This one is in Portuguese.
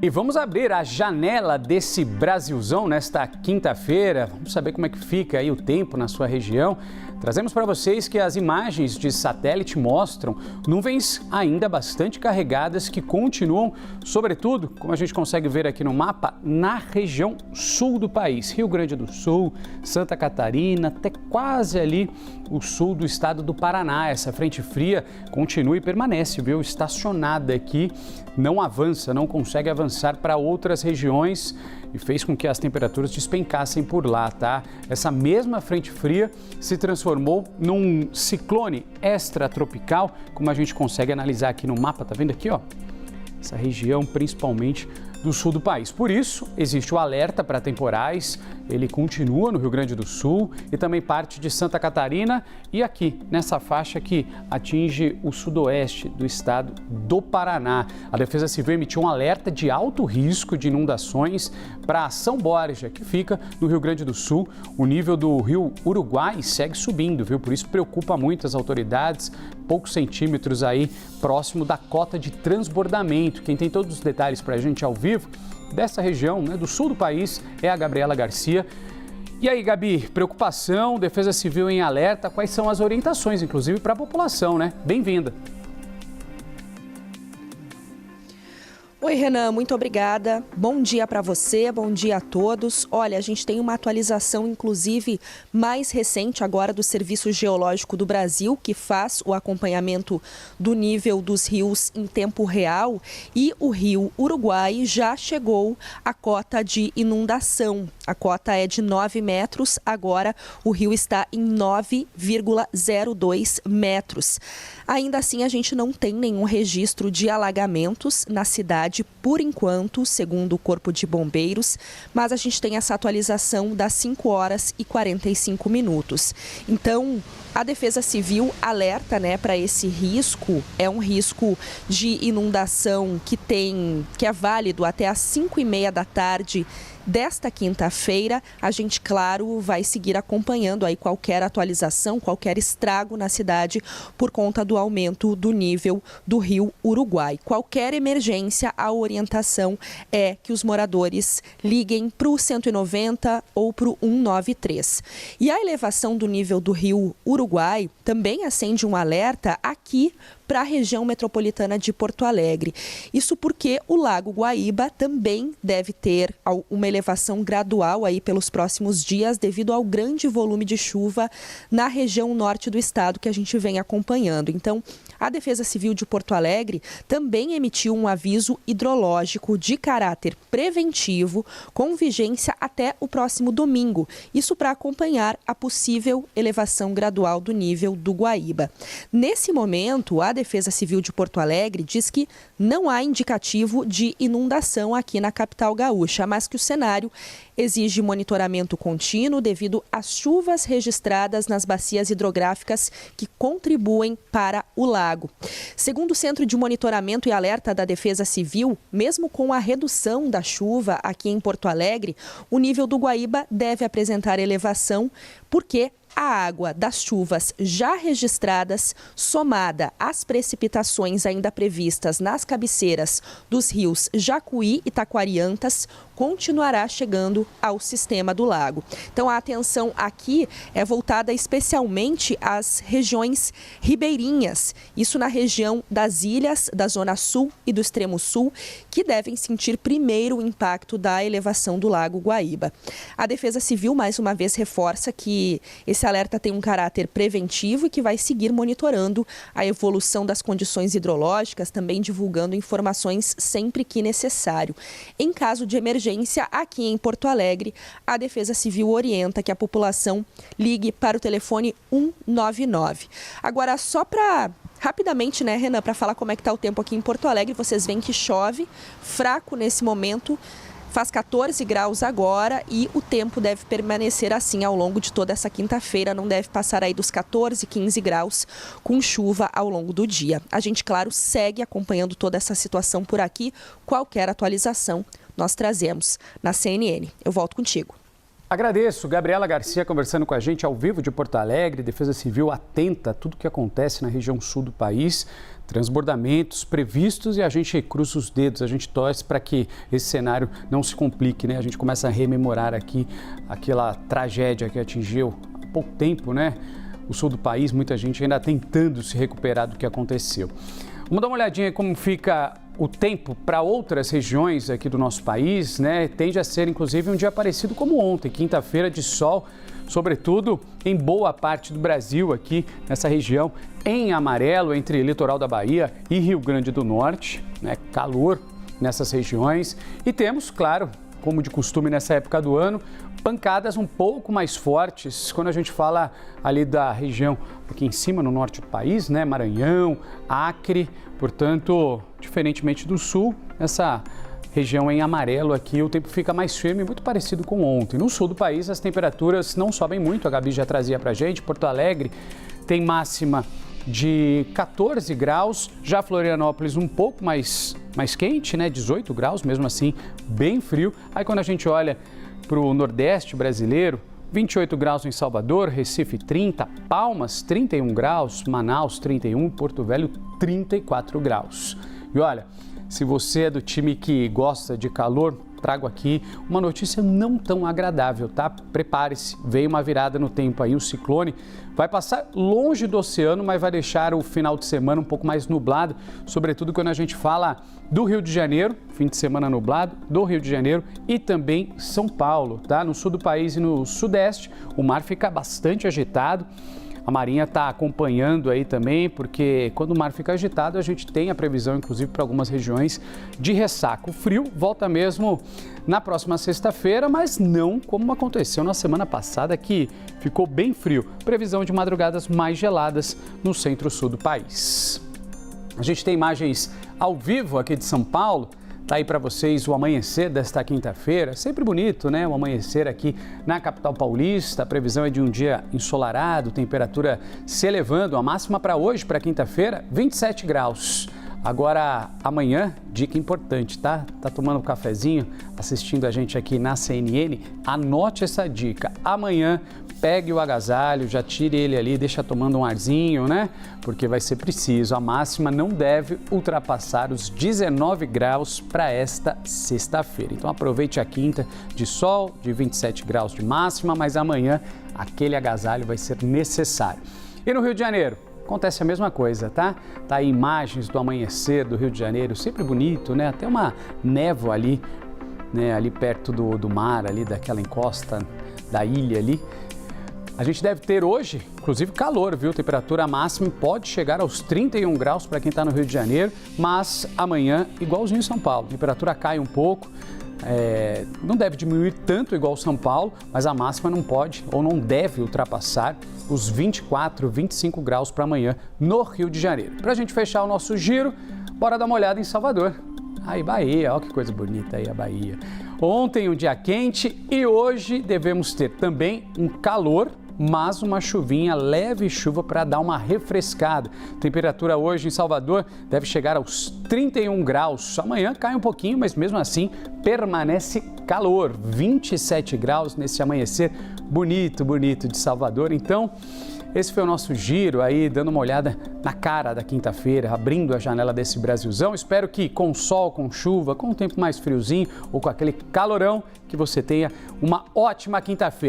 E vamos abrir a janela desse Brasilzão nesta quinta-feira. Vamos saber como é que fica aí o tempo na sua região. Trazemos para vocês que as imagens de satélite mostram nuvens ainda bastante carregadas que continuam, sobretudo, como a gente consegue ver aqui no mapa, na região sul do país. Rio Grande do Sul, Santa Catarina, até quase ali o sul do estado do Paraná. Essa frente fria continua e permanece, viu? Estacionada aqui, não avança, não consegue avançar para outras regiões e fez com que as temperaturas despencassem por lá, tá? Essa mesma frente fria se transformou num ciclone extratropical, como a gente consegue analisar aqui no mapa, tá vendo aqui, ó? Essa região principalmente do sul do país. Por isso, existe o alerta para temporais, ele continua no Rio Grande do Sul e também parte de Santa Catarina e aqui, nessa faixa que atinge o sudoeste do estado do Paraná. A Defesa Civil emitiu um alerta de alto risco de inundações para São Borja, que fica no Rio Grande do Sul. O nível do rio Uruguai segue subindo, viu? Por isso preocupa muito as autoridades, poucos centímetros aí próximo da cota de transbordamento. Quem tem todos os detalhes para a gente ao vivo dessa região, né, do sul do país, é a Gabriela Garcia. E aí, Gabi, preocupação, Defesa Civil em alerta, quais são as orientações, inclusive, para a população, né? Bem-vinda. Oi, Renan, muito obrigada. Bom dia para você, bom dia a todos. Olha, a gente tem uma atualização, inclusive, mais recente agora do Serviço Geológico do Brasil, que faz o acompanhamento do nível dos rios em tempo real. E o rio Uruguai já chegou à cota de inundação. A cota é de 9 metros, agora o rio está em 9,02 metros. Ainda assim, a gente não tem nenhum registro de alagamentos na cidade por enquanto, segundo o Corpo de Bombeiros, mas a gente tem essa atualização das 5 horas e 45 minutos. Então, a Defesa Civil alerta, né, para esse risco. É um risco de inundação que é válido até às 5h30 da tarde desta quinta-feira. A gente, claro, vai seguir acompanhando aí qualquer atualização, qualquer estrago na cidade por conta do aumento do nível do rio Uruguai. Qualquer emergência, a orientação é que os moradores liguem para o 190 ou para o 193. E a elevação do nível do rio Uruguai também acende um alerta aqui para a região metropolitana de Porto Alegre. Isso porque o Lago Guaíba também deve ter uma elevação gradual aí pelos próximos dias devido ao grande volume de chuva na região norte do estado que a gente vem acompanhando. Então, a Defesa Civil de Porto Alegre também emitiu um aviso hidrológico de caráter preventivo com vigência até o próximo domingo. Isso para acompanhar a possível elevação gradual do nível do Guaíba. Nesse momento, a Defesa Civil de Porto Alegre diz que não há indicativo de inundação aqui na capital gaúcha, mas que o cenário exige monitoramento contínuo devido às chuvas registradas nas bacias hidrográficas que contribuem para o lago. Segundo o Centro de Monitoramento e Alerta da Defesa Civil, mesmo com a redução da chuva aqui em Porto Alegre, o nível do Guaíba deve apresentar elevação porque a água das chuvas já registradas, somada às precipitações ainda previstas nas cabeceiras dos rios Jacuí e Taquariantas, continuará chegando ao sistema do lago. Então, a atenção aqui é voltada especialmente às regiões ribeirinhas, isso na região das ilhas, da Zona Sul e do Extremo Sul, que devem sentir primeiro o impacto da elevação do Lago Guaíba. A Defesa Civil, mais uma vez, reforça que esse alerta tem um caráter preventivo e que vai seguir monitorando a evolução das condições hidrológicas, também divulgando informações sempre que necessário. Em caso de emergência, aqui em Porto Alegre, a Defesa Civil orienta que a população ligue para o telefone 199. Agora, só para rapidamente, né, Renan, para falar como é que está o tempo aqui em Porto Alegre, vocês veem que chove fraco nesse momento. Faz 14 graus agora e o tempo deve permanecer assim ao longo de toda essa quinta-feira. Não deve passar aí dos 14, 15 graus com chuva ao longo do dia. A gente, claro, segue acompanhando toda essa situação por aqui. Qualquer atualização nós trazemos na CNN. Eu volto contigo. Agradeço. Gabriela Garcia conversando com a gente ao vivo de Porto Alegre. Defesa Civil atenta a tudo que acontece na região sul do país. Transbordamentos previstos e a gente cruza os dedos, a gente torce para que esse cenário não se complique, né? A gente começa a rememorar aqui aquela tragédia que atingiu há pouco tempo, né? O sul do país, muita gente ainda tentando se recuperar do que aconteceu. Vamos dar uma olhadinha em como fica o tempo para outras regiões aqui do nosso país, né? Tende a ser, inclusive, um dia parecido como ontem, quinta-feira de sol, sobretudo em boa parte do Brasil, aqui nessa região, em amarelo, entre litoral da Bahia e Rio Grande do Norte, né? Calor nessas regiões. E temos, claro, como de costume nessa época do ano, pancadas um pouco mais fortes quando a gente fala ali da região aqui em cima, no norte do país, né? Maranhão, Acre, portanto, diferentemente do sul, essa região em amarelo aqui, o tempo fica mais firme, muito parecido com ontem. No sul do país, as temperaturas não sobem muito, a Gabi já trazia pra gente. Porto Alegre tem máxima de 14 graus, já Florianópolis um pouco mais quente, né? 18 graus, mesmo assim, bem frio. Aí quando a gente olha para o Nordeste brasileiro, 28 graus em Salvador, Recife 30, Palmas 31 graus, Manaus 31, Porto Velho 34 graus. E olha, se você é do time que gosta de calor, trago aqui uma notícia não tão agradável, tá? Prepare-se, veio uma virada no tempo aí, o ciclone vai passar longe do oceano, mas vai deixar o final de semana um pouco mais nublado, sobretudo quando a gente fala do Rio de Janeiro, fim de semana nublado, do Rio de Janeiro e também São Paulo, tá? No sul do país e no sudeste, o mar fica bastante agitado. A Marinha está acompanhando aí também, porque quando o mar fica agitado, a gente tem a previsão, inclusive, para algumas regiões de ressaca. O frio volta mesmo na próxima sexta-feira, mas não como aconteceu na semana passada, que ficou bem frio. Previsão de madrugadas mais geladas no centro-sul do país. A gente tem imagens ao vivo aqui de São Paulo. Tá aí para vocês o amanhecer desta quinta-feira, sempre bonito, né? O amanhecer aqui na capital paulista, a previsão é de um dia ensolarado, temperatura se elevando, a máxima para hoje, para quinta-feira, 27 graus. Agora, amanhã, dica importante, tá? Tá tomando um cafezinho, assistindo a gente aqui na CNN? Anote essa dica. Amanhã, pegue o agasalho, já tire ele ali, deixa tomando um arzinho, né? Porque vai ser preciso. A máxima não deve ultrapassar os 19 graus para esta sexta-feira. Então, aproveite a quinta de sol, de 27 graus de máxima, mas amanhã aquele agasalho vai ser necessário. E no Rio de Janeiro? Acontece a mesma coisa, tá? Tá aí imagens do amanhecer do Rio de Janeiro, sempre bonito, né? Até uma névoa ali, né? Ali perto do mar, ali daquela encosta da ilha ali. A gente deve ter hoje, inclusive, calor, viu? Temperatura máxima pode chegar aos 31 graus para quem está no Rio de Janeiro, mas amanhã, igualzinho em São Paulo, a temperatura cai um pouco. Não deve diminuir tanto igual São Paulo, mas a máxima não pode ou não deve ultrapassar os 24, 25 graus para amanhã no Rio de Janeiro. Para a gente fechar o nosso giro, bora dar uma olhada em Salvador. Aí, Bahia, olha que coisa bonita aí a Bahia. Ontem um dia quente e hoje devemos ter também um calor, mas uma chuvinha, leve chuva para dar uma refrescada. Temperatura hoje em Salvador deve chegar aos 31 graus. Amanhã cai um pouquinho, mas mesmo assim permanece calor. 27 graus nesse amanhecer bonito, bonito de Salvador. Então, esse foi o nosso giro aí, dando uma olhada na cara da quinta-feira, abrindo a janela desse Brasilzão. Espero que com sol, com chuva, com um tempo mais friozinho ou com aquele calorão, que você tenha uma ótima quinta-feira.